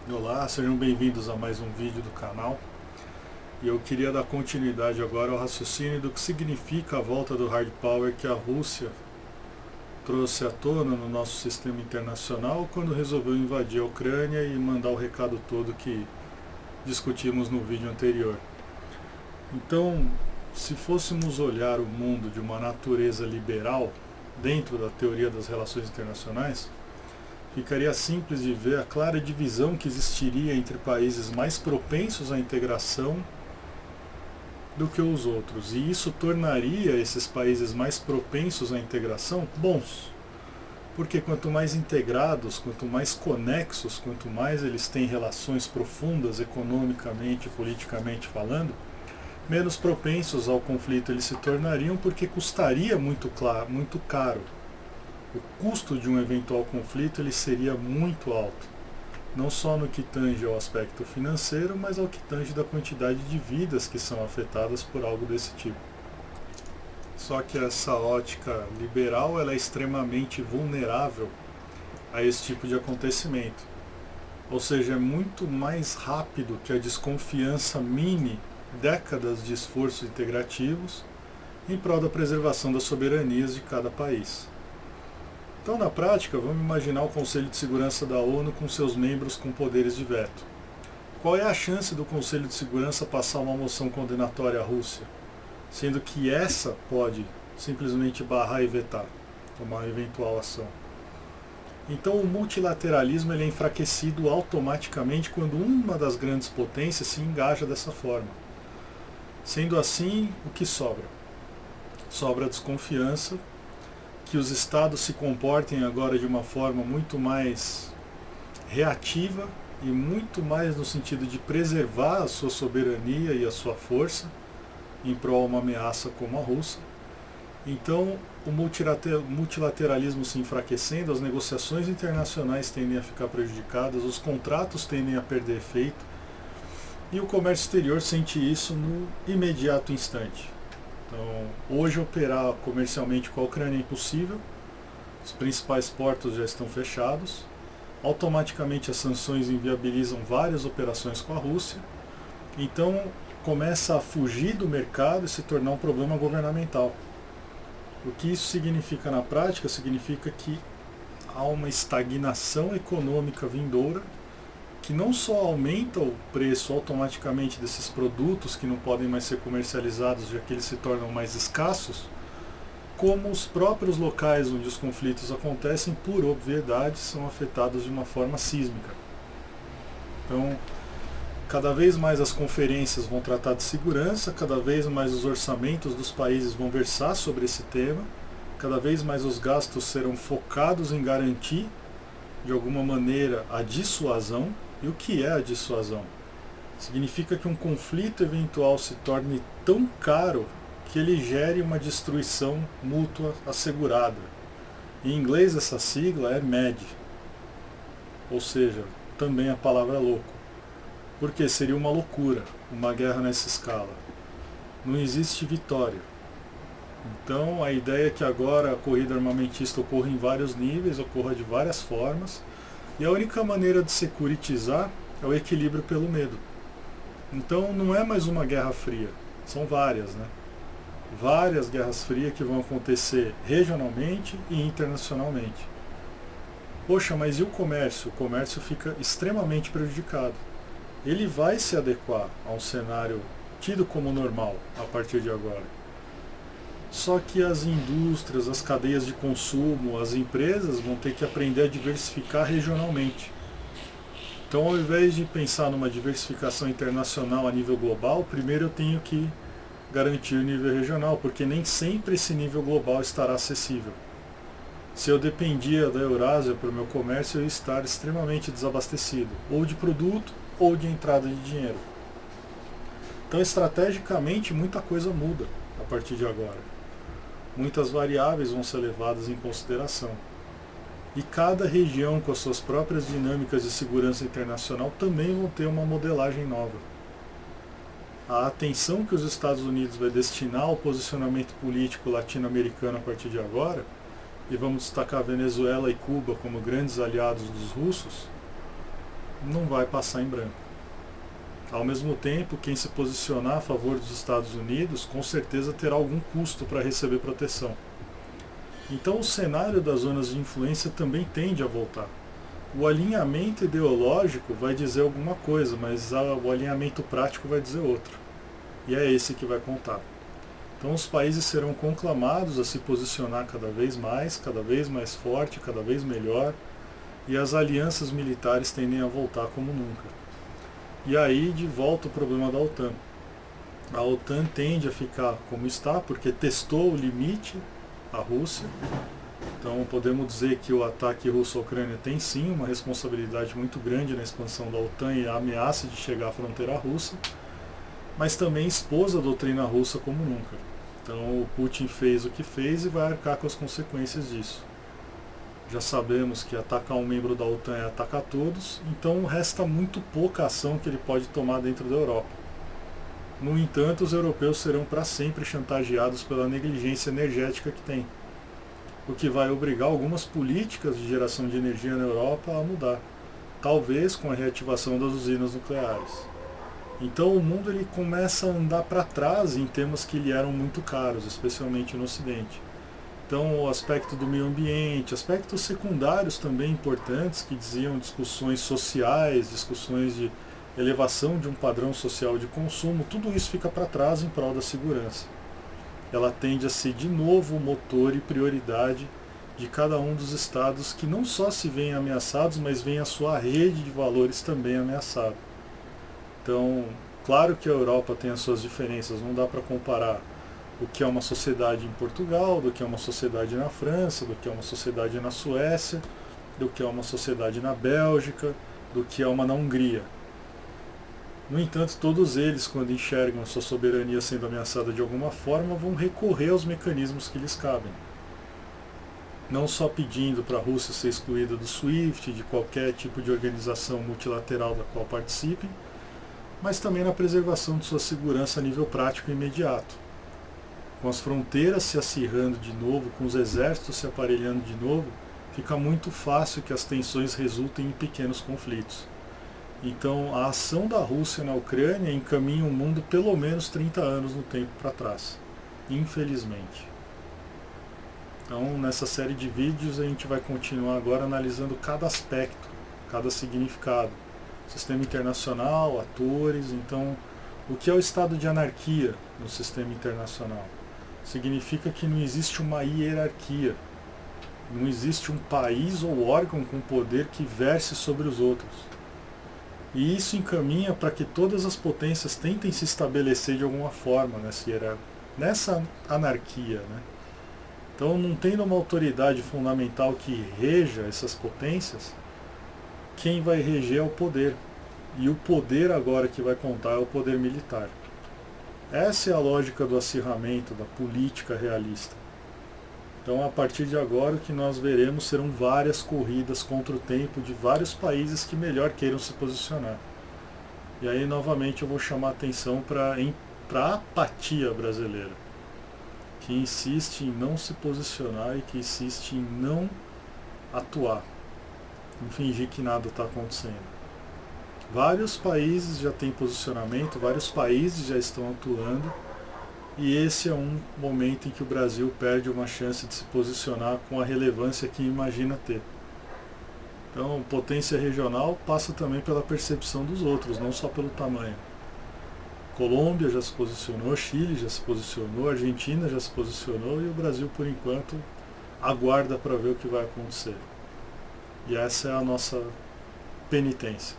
Olá, sejam bem-vindos a mais um vídeo do canal. E eu queria dar continuidade agora ao raciocínio do que significa a volta do hard power que a Rússia trouxe à tona no nosso sistema internacional quando resolveu invadir a Ucrânia e mandar o recado todo que discutimos no vídeo anterior. Então, se fôssemos olhar o mundo de uma natureza liberal dentro da teoria das relações internacionais, ficaria simples de ver a clara divisão que existiria entre países mais propensos à integração do que os outros. E isso tornaria esses países mais propensos à integração bons. Porque quanto mais integrados, quanto mais conexos, quanto mais eles têm relações profundas economicamente e politicamente falando, menos propensos ao conflito eles se tornariam, porque custaria muito caro. O custo de um eventual conflito ele seria muito alto, não só no que tange ao aspecto financeiro, mas ao que tange da quantidade de vidas que são afetadas por algo desse tipo. Só que essa ótica liberal ela é extremamente vulnerável a esse tipo de acontecimento. Ou seja, é muito mais rápido que a desconfiança mine décadas de esforços integrativos em prol da preservação das soberanias de cada país. Então, na prática, vamos imaginar o Conselho de Segurança da ONU com seus membros com poderes de veto. Qual é a chance do Conselho de Segurança passar uma moção condenatória à Rússia, sendo que essa pode simplesmente barrar e vetar uma eventual ação? Então, o multilateralismo ele é enfraquecido automaticamente quando uma das grandes potências se engaja dessa forma. Sendo assim, o que sobra? Sobra a desconfiança, que os estados se comportem agora de uma forma muito mais reativa e muito mais no sentido de preservar a sua soberania e a sua força em prol de uma ameaça como a Rússia. Então, o multilateralismo se enfraquecendo, as negociações internacionais tendem a ficar prejudicadas, os contratos tendem a perder efeito e o comércio exterior sente isso no imediato instante. Então, hoje operar comercialmente com a Ucrânia é impossível, os principais portos já estão fechados, automaticamente as sanções inviabilizam várias operações com a Rússia, então começa a fugir do mercado e se tornar um problema governamental. O que isso significa na prática? Significa que há uma estagnação econômica vindoura, que não só aumenta o preço automaticamente desses produtos que não podem mais ser comercializados, já que eles se tornam mais escassos, como os próprios locais onde os conflitos acontecem, por obviedade, são afetados de uma forma sísmica. Então, cada vez mais as conferências vão tratar de segurança, cada vez mais os orçamentos dos países vão versar sobre esse tema, cada vez mais os gastos serão focados em garantir, de alguma maneira, a dissuasão. E o que é a dissuasão? Significa que um conflito eventual se torne tão caro que ele gere uma destruição mútua assegurada. Em inglês essa sigla é MAD, ou seja, também a palavra louco. Porque seria uma loucura, uma guerra nessa escala. Não existe vitória. Então a ideia é que agora a corrida armamentista ocorra em vários níveis, ocorra de várias formas, e a única maneira de securitizar é o equilíbrio pelo medo. Então não é mais uma guerra fria, são várias, né? Várias guerras frias que vão acontecer regionalmente e internacionalmente. Poxa, mas e o comércio? O comércio fica extremamente prejudicado. Ele vai se adequar a um cenário tido como normal a partir de agora. Só que as indústrias, as cadeias de consumo, as empresas vão ter que aprender a diversificar regionalmente. Então, ao invés de pensar numa diversificação internacional a nível global, primeiro eu tenho que garantir o nível regional, porque nem sempre esse nível global estará acessível. Se eu dependia da Eurásia para o meu comércio, eu ia estar extremamente desabastecido, ou de produto ou de entrada de dinheiro. Então, estrategicamente, muita coisa muda a partir de agora. Muitas variáveis vão ser levadas em consideração. E cada região, com as suas próprias dinâmicas de segurança internacional, também vão ter uma modelagem nova. A atenção que os Estados Unidos vai destinar ao posicionamento político latino-americano a partir de agora, e vamos destacar Venezuela e Cuba como grandes aliados dos russos, não vai passar em branco. Ao mesmo tempo, quem se posicionar a favor dos Estados Unidos, com certeza terá algum custo para receber proteção. Então o cenário das zonas de influência também tende a voltar. O alinhamento ideológico vai dizer alguma coisa, mas o alinhamento prático vai dizer outra. E é esse que vai contar. Então os países serão conclamados a se posicionar cada vez mais forte, cada vez melhor, e as alianças militares tendem a voltar como nunca. E aí de volta o problema da OTAN. A OTAN tende a ficar como está, porque testou o limite a Rússia. Então podemos dizer que o ataque russo à Ucrânia tem sim uma responsabilidade muito grande na expansão da OTAN e a ameaça de chegar à fronteira russa, mas também expôs a doutrina russa como nunca. Então o Putin fez o que fez e vai arcar com as consequências disso. Já sabemos que atacar um membro da OTAN é atacar todos, então resta muito pouca ação que ele pode tomar dentro da Europa. No entanto, os europeus serão para sempre chantageados pela negligência energética que tem, o que vai obrigar algumas políticas de geração de energia na Europa a mudar, talvez com a reativação das usinas nucleares. Então o mundo ele começa a andar para trás em temas que lhe eram muito caros, especialmente no Ocidente. Então o aspecto do meio ambiente, aspectos secundários também importantes que diziam discussões sociais, discussões de elevação de um padrão social de consumo, tudo isso fica para trás em prol da segurança. Ela tende a ser de novo o motor e prioridade de cada um dos estados que não só se veem ameaçados, mas veem a sua rede de valores também ameaçada. Então, claro que a Europa tem as suas diferenças, não dá para comparar o que é uma sociedade em Portugal, do que é uma sociedade na França, do que é uma sociedade na Suécia, do que é uma sociedade na Bélgica, do que é uma na Hungria. No entanto, todos eles, quando enxergam a sua soberania sendo ameaçada de alguma forma, vão recorrer aos mecanismos que lhes cabem. Não só pedindo para a Rússia ser excluída do SWIFT, de qualquer tipo de organização multilateral da qual participem, mas também na preservação de sua segurança a nível prático e imediato. Com as fronteiras se acirrando de novo, com os exércitos se aparelhando de novo, fica muito fácil que as tensões resultem em pequenos conflitos. Então a ação da Rússia na Ucrânia encaminha o mundo pelo menos 30 anos no tempo para trás, infelizmente. Então nessa série de vídeos a gente vai continuar agora analisando cada aspecto, cada significado. Sistema internacional, atores. Então, o que é o estado de anarquia no sistema internacional? Significa que não existe uma hierarquia, não existe um país ou órgão com poder que verse sobre os outros. E isso encaminha para que todas as potências tentem se estabelecer de alguma forma nessa anarquia, né? Então, não tendo uma autoridade fundamental que reja essas potências, quem vai reger é o poder. E o poder agora que vai contar é o poder militar. Essa é a lógica do acirramento, da política realista. Então, a partir de agora, o que nós veremos serão várias corridas contra o tempo de vários países que melhor queiram se posicionar. E aí, novamente, eu vou chamar a atenção para a apatia brasileira, que insiste em não se posicionar e que insiste em não atuar, em fingir que nada está acontecendo. Vários países já têm posicionamento, vários países já estão atuando, e esse é um momento em que o Brasil perde uma chance de se posicionar com a relevância que imagina ter. Então, potência regional passa também pela percepção dos outros, não só pelo tamanho. Colômbia já se posicionou, Chile já se posicionou, Argentina já se posicionou, e o Brasil, por enquanto, aguarda para ver o que vai acontecer. E essa é a nossa penitência.